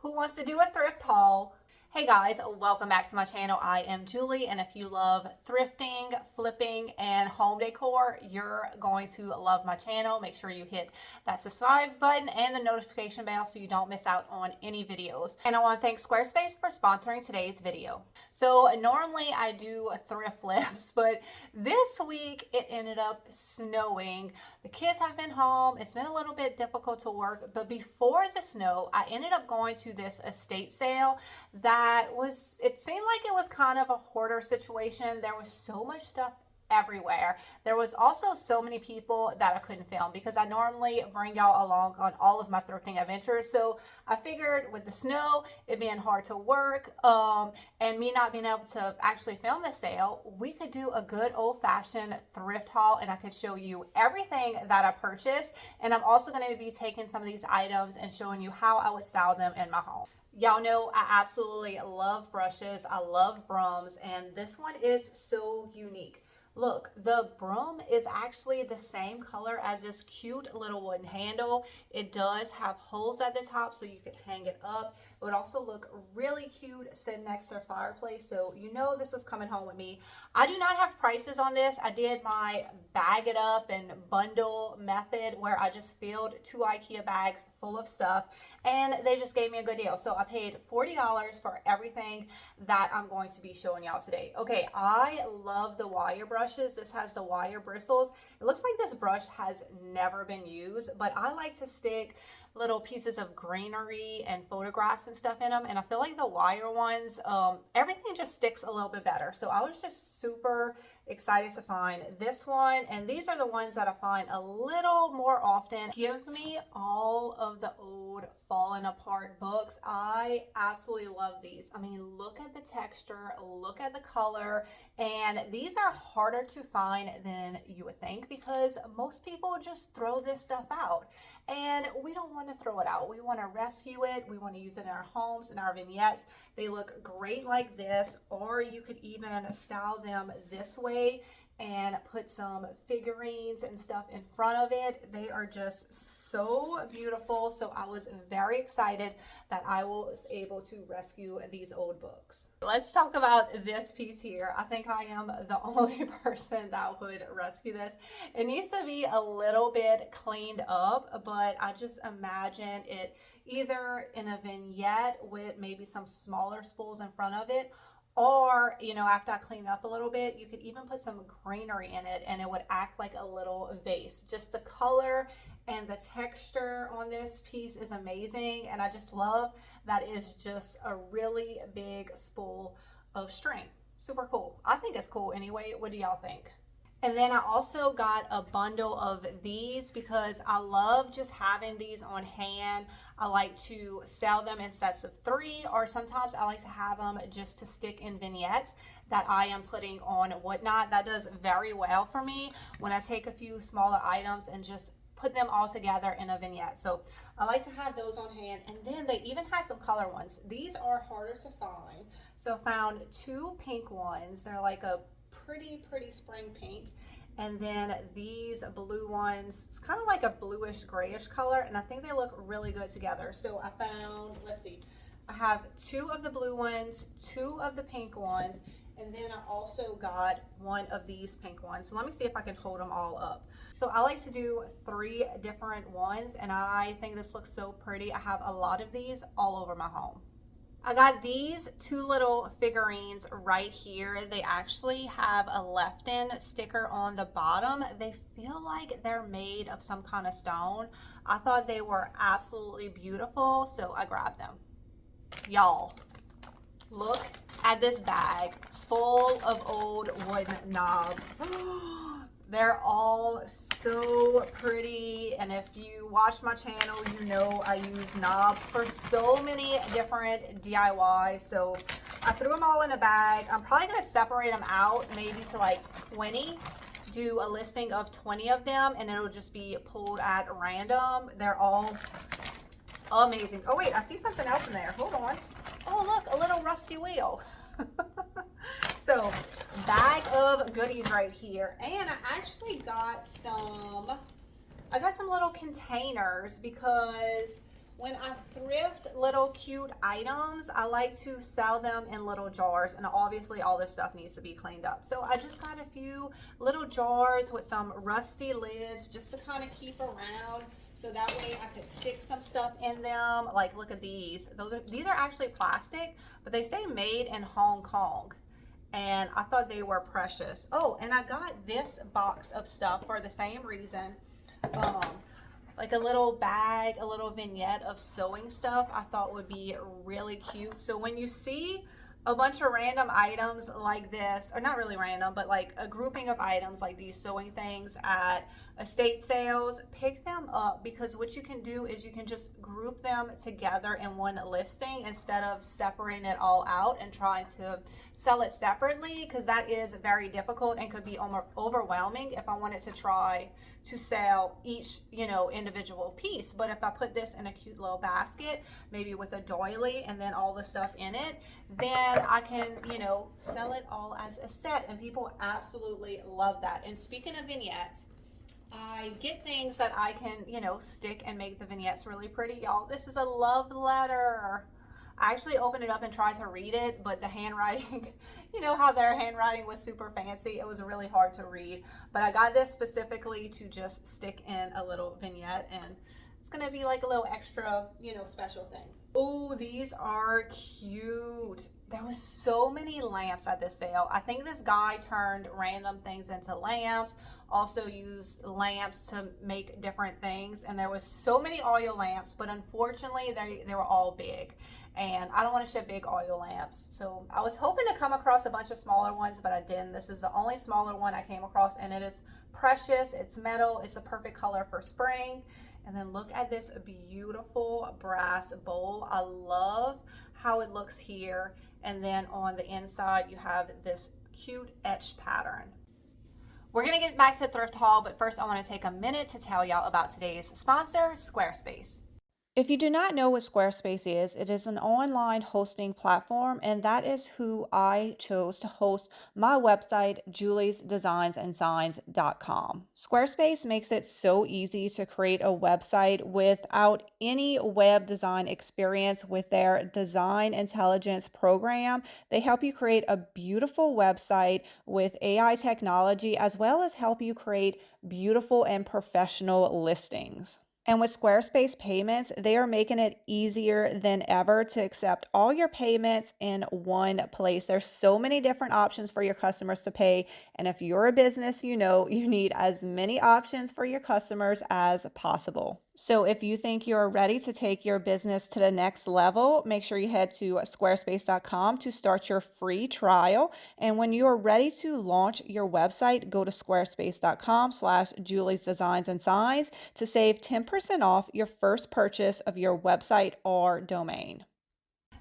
Who wants to do a thrift haul? Hey guys, welcome back to my channel. I am Julie, and if you love thrifting, flipping, and home decor, you're going to love my channel. Make sure you hit that subscribe button and the notification bell so you don't miss out on any videos. And I want to thank Squarespace for sponsoring today's video. So normally I do thrift flips, but this week it ended up snowing. The kids have been home. It's been a little bit difficult to work, but before the snow, I ended up going to this estate sale it seemed like it was kind of a hoarder situation. There was so much stuff everywhere. There was also so many people that I couldn't film because I normally bring y'all along on all of my thrifting adventures. So I figured with the snow, it being hard to work, and me not being able to actually film the sale, we could do a good old-fashioned thrift haul, and I could show you everything that I purchased. And I'm also going to be taking some of these items and showing you how I would style them in my home. Y'all know I absolutely love brushes. I love brooms, and this one is so unique. Look, the broom is actually the same color as this cute little wooden handle. It does have holes at the top so you can hang it up. It would also look really cute sitting next to a fireplace, so you know this was coming home with me. I do not have prices on this. I did my bag it up and bundle method where I just filled 2 IKEA bags full of stuff, and they just gave me a good deal. So I paid $40 for everything that I'm going to be showing y'all today. Okay, I love the wire brushes. This has the wire bristles. It looks like this brush has never been used, but I like to stick little pieces of greenery and photographs and stuff in them, and I feel like the wire ones, everything just sticks a little bit better. So I was just super excited to find this one, and these are the ones that I find a little more often. Give me all of the old fallen apart books. I absolutely love these. I mean, look at the texture, look at the color, and these are harder to find than you would think because most people just throw this stuff out, and we don't want to throw it out. We want to rescue it. We want to use it in our homes, in our vignettes. They look great like this, or you could even style them this way and put some figurines and stuff in front of it. They are just so beautiful. So I was very excited that I was able to rescue these old books. Let's talk about this piece here. I think I am the only person that would rescue this. It needs to be a little bit cleaned up, but I just imagine it either in a vignette with maybe some smaller spools in front of it, or, you know, after I clean it up a little bit, you could even put some greenery in it and it would act like a little vase. Just the color and the texture on this piece is amazing. And I just love that it's just a really big spool of string. Super cool. I think it's cool anyway. What do y'all think? And then I also got a bundle of these because I love just having these on hand. I like to sell them in sets of 3, or sometimes I like to have them just to stick in vignettes that I am putting on Whatnot. That does very well for me when I take a few smaller items and just put them all together in a vignette. So I like to have those on hand. And then they even have some color ones. These are harder to find. So I found 2 pink ones. They're like a pretty spring pink, and then these blue ones, it's kind of like a bluish grayish color, and I think they look really good together. So I found, let's see, I have 2 of the blue ones, 2 of the pink ones, and then I also got 1 of these pink ones. So let me see if I can hold them all up. So I like to do 3 different ones, and I think this looks so pretty. I have a lot of these all over my home. I got these 2 little figurines right here. They actually have a left-in sticker on the bottom. They feel like they're made of some kind of stone. I thought they were absolutely beautiful, so I grabbed them. Y'all, look at this bag full of old wooden knobs. They're all so pretty, and if you watch my channel, you know I use knobs for so many different DIYs. So I threw them all in a bag. I'm probably going to separate them out maybe to like 20, do a listing of 20 of them, and it'll just be pulled at random. They're all amazing. Oh wait, I see something else in there. Hold on. Oh look, a little rusty wheel. So, bag of goodies right here. And I actually got some little containers because When I thrift little cute items, I like to sell them in little jars, and obviously all this stuff needs to be cleaned up. So I just got a few little jars with some rusty lids just to kind of keep around, so that way I could stick some stuff in them. Like, look at these. These are actually plastic, but they say made in Hong Kong. And I thought they were precious. Oh, and I got this box of stuff for the same reason. Like a little bag, a little vignette of sewing stuff I thought would be really cute. So when you see a bunch of random items like this, or not really random, but like a grouping of items like these sewing things at estate sales, pick them up, because what you can do is you can just group them together in one listing instead of separating it all out and trying to sell it separately, because that is very difficult and could be overwhelming if I wanted to try to sell each, you know, individual piece. But if I put this in a cute little basket, maybe with a doily and then all the stuff in it, then I can, you know, sell it all as a set, and people absolutely love that. And speaking of vignettes, I get things that I can, you know, stick and make the vignettes really pretty. Y'all, this is a love letter. I actually opened it up and tried to read it, but the handwriting, you know how their handwriting was super fancy. It was really hard to read, but I got this specifically to just stick in a little vignette, and it's gonna be like a little extra, you know, special thing. Oh, these are cute. There was so many lamps at this sale. I think this guy turned random things into lamps, also used lamps to make different things, and there was so many oil lamps, but unfortunately they were all big, and I don't want to ship big oil lamps. So I was hoping to come across a bunch of smaller ones, but I didn't. This is the only smaller one I came across, and it is precious. It's metal. It's a perfect color for spring. And then look at this beautiful brass bowl. I love how it looks here. And then on the inside, you have this cute etched pattern. We're gonna get back to thrift haul, but first I wanna take a minute to tell y'all about today's sponsor, Squarespace. If you do not know what Squarespace is, it is an online hosting platform, and that is who I chose to host my website, juliesdesignsandsigns.com. Squarespace makes it so easy to create a website without any web design experience with their design intelligence program. They help you create a beautiful website with AI technology, as well as help you create beautiful and professional listings. And with Squarespace payments, they are making it easier than ever to accept all your payments in one place. There's so many different options for your customers to pay. And if you're a business, you know you need as many options for your customers as possible. So if you think you're ready to take your business to the next level, make sure you head to squarespace.com to start your free trial. And when you are ready to launch your website, go to squarespace.com/juliesdesignsandsigns to save 10% off your first purchase of your website or domain.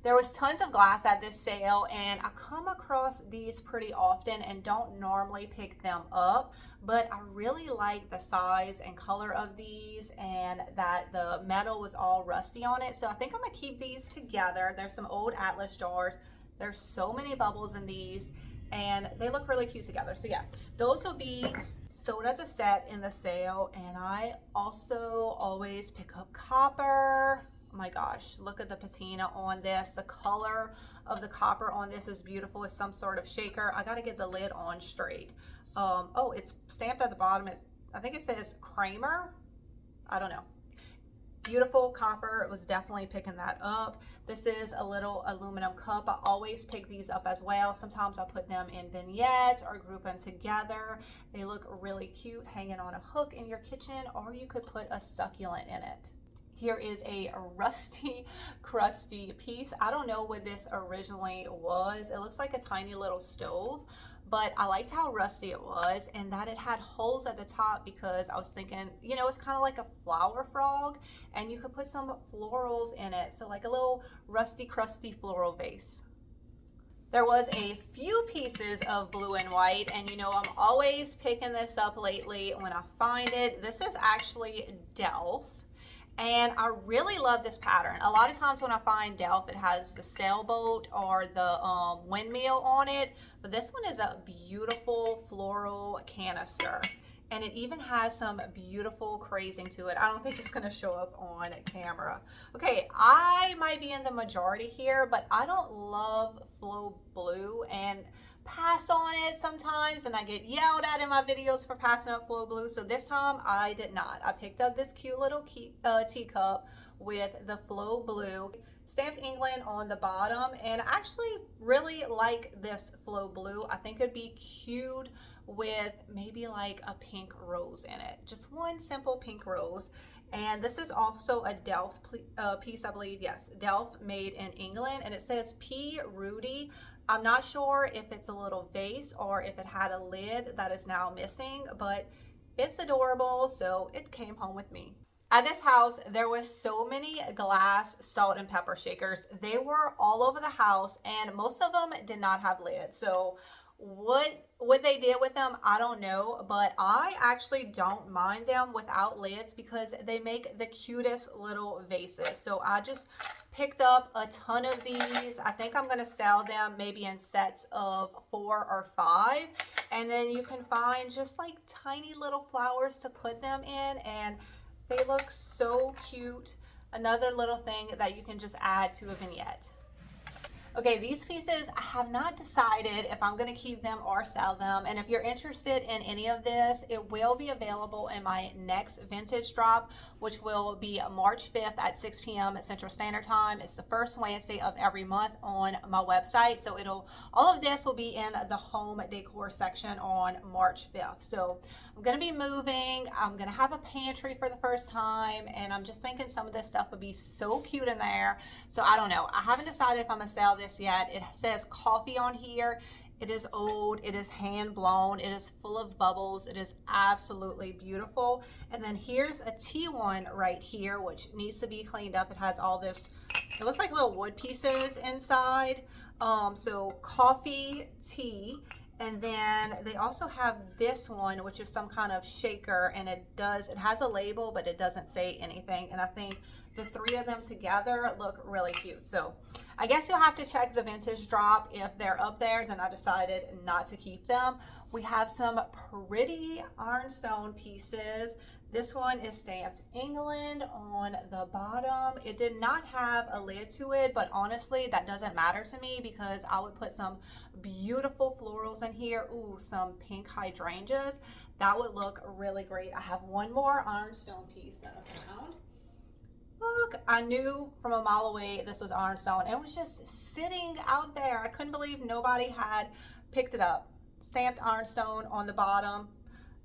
There was tons of glass at this sale, and I come across these pretty often and don't normally pick them up, but I really like the size and color of these, and that the metal was all rusty on it. So I think I'm gonna keep these together. There's some old Atlas jars. There's so many bubbles in these, and they look really cute together. So yeah, those will be sold as a set in the sale. And I also always pick up copper. Oh my gosh, look at the patina on this. The color of the copper on this is beautiful. It's some sort of shaker. I gotta get the lid on straight. Oh, it's stamped at the bottom. I think it says Kramer. I don't know. Beautiful copper. It was definitely picking that up. This is a little aluminum cup. I always pick these up as well. Sometimes I put them in vignettes or group them together. They look really cute hanging on a hook in your kitchen, or you could put a succulent in it. Here is a rusty, crusty piece. I don't know what this originally was. It looks like a tiny little stove, but I liked how rusty it was, and that it had holes at the top, because I was thinking, you know, it's kind of like a flower frog, and you could put some florals in it. So like a little rusty, crusty floral vase. There was a few pieces of blue and white, and you know I'm always picking this up lately when I find it. This is actually Delft. And I really love this pattern. A lot of times when I find Delft, it has the sailboat or the windmill on it. But this one is a beautiful floral canister. And it even has some beautiful crazing to it. I don't think it's gonna show up on camera. Okay, I might be in the majority here, but I don't love Flow Blue and pass on it sometimes, and I get yelled at in my videos for passing up Flow Blue. So this time I did not. I picked up this cute little teacup with the Flow Blue. Stamped England on the bottom, and I actually really like this Flow Blue. I think it'd be cute with maybe like a pink rose in it. Just one simple pink rose. And this is also a Delft piece, I believe. Yes, Delft, made in England, and it says P. Rudy. I'm not sure if it's a little vase or if it had a lid that is now missing, but it's adorable, so it came home with me. At this house, there was so many glass salt and pepper shakers. They were all over the house, and most of them did not have lids. So what they did with them, I don't know, but I actually don't mind them without lids because they make the cutest little vases. So I just picked up a ton of these. I think I'm gonna sell them maybe in sets of 4 or 5, and then you can find just like tiny little flowers to put them in, and they look so cute. Another little thing that you can just add to a vignette. Okay, these pieces, I have not decided if I'm going to keep them or sell them. And if you're interested in any of this, it will be available in my next vintage drop, which will be March 5th at 6 p.m. Central Standard Time. It's the first Wednesday of every month on my website. So all of this will be in the home decor section on March 5th. So I'm going to be moving. I'm going to have a pantry for the first time. And I'm just thinking some of this stuff would be so cute in there. So I don't know. I haven't decided if I'm going to sell this yet. It says coffee on here. It is old, it is hand blown, it is full of bubbles, it is absolutely beautiful. And then here's a tea one right here, which needs to be cleaned up. It has all this, it looks like little wood pieces inside. So coffee, tea, and then they also have this one, which is some kind of shaker, and it has a label, but it doesn't say anything. And I think the 3 of them together look really cute. So I guess you'll have to check the vintage drop. If they're up there, then I decided not to keep them. We have some pretty ironstone pieces. This one is stamped England on the bottom. It did not have a lid to it, but honestly, that doesn't matter to me because I would put some beautiful florals in here. Ooh, some pink hydrangeas. That would look really great. I have one more ironstone piece that I found. Look, I knew from a mile away this was ironstone. It was just sitting out there. I couldn't believe nobody had picked it up. Stamped ironstone on the bottom.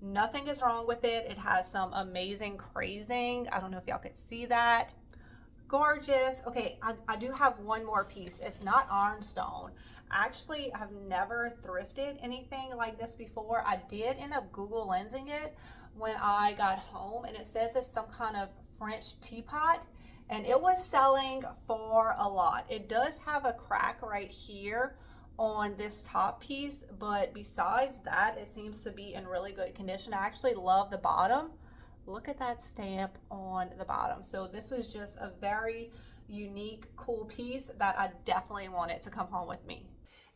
Nothing is wrong with it. It has some amazing crazing. I don't know if y'all could see that. Gorgeous. Okay, I do have one more piece. It's not ironstone. Actually, I've never thrifted anything like this before. I did end up Google lensing it when I got home, and it says it's some kind of French teapot, and it was selling for a lot. It does have a crack right here on this top piece, but besides that, it seems to be in really good condition. I actually love the bottom. Look at that stamp on the bottom. So this was just a very unique, cool piece that I definitely wanted to come home with me.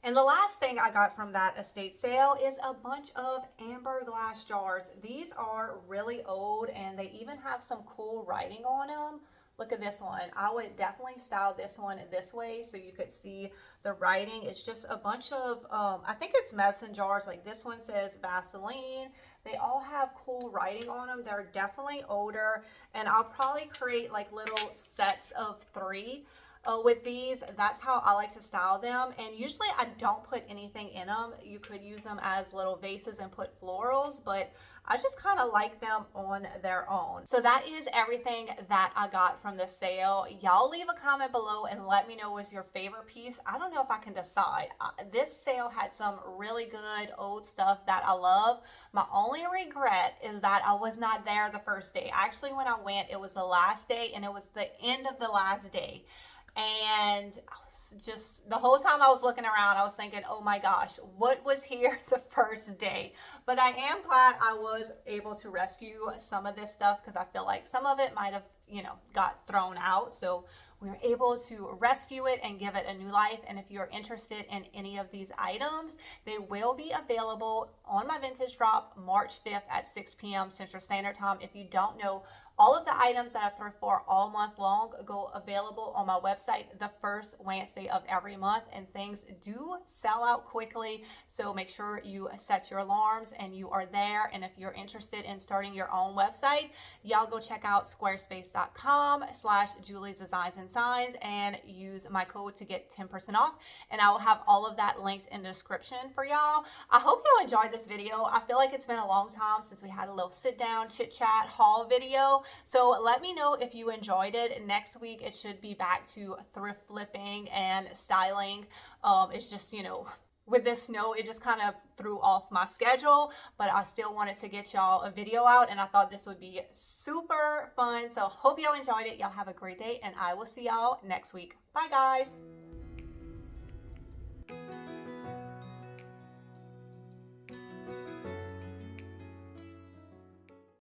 And the last thing I got from that estate sale is a bunch of amber glass jars. These are really old, and they even have some cool writing on them. Look at this one. I would definitely style this one this way so you could see the writing. It's just a bunch of, I think it's medicine jars. Like this one says Vaseline. They all have cool writing on them. They're definitely older, and I'll probably create like little sets of 3. With these. That's how I like to style them, and usually I don't put anything in them. You could use them as little vases and put florals, but I just kind of like them on their own. So that is everything that I got from the sale. Y'all leave a comment below and let me know what's your favorite piece. I don't know if I can decide. This sale had some really good old stuff that I love. My only regret is that I was not there the first day. Actually, when I went, it was the last day, and it was the end of the last day. And I was just, the whole time I was looking around, I was thinking, oh my gosh, what was here the first day? But I am glad I was able to rescue some of this stuff because I feel like some of it might have, got thrown out. So we were able to rescue it and give it a new life. And if you're interested in any of these items, they will be available on my vintage drop March 5th at 6 p.m. Central Standard Time. If you don't know, all of the items that I thrift for all month long go available on my website the first Wednesday of every month, and things do sell out quickly. So make sure you set your alarms and you are there. And if you're interested in starting your own website, y'all go check out squarespace.com/Julie's Designs and Signs and use my code to get 10% off. And I will have all of that linked in the description for y'all. I hope y'all enjoyed this video. I feel like it's been a long time since we had a little sit down chit chat haul video. So let me know if you enjoyed it. Next week, it should be back to thrift flipping and styling. It's just, with this snow, it just kind of threw off my schedule, but I still wanted to get y'all a video out, and I thought this would be super fun. So hope y'all enjoyed it. Y'all have a great day, and I will see y'all next week. Bye, guys.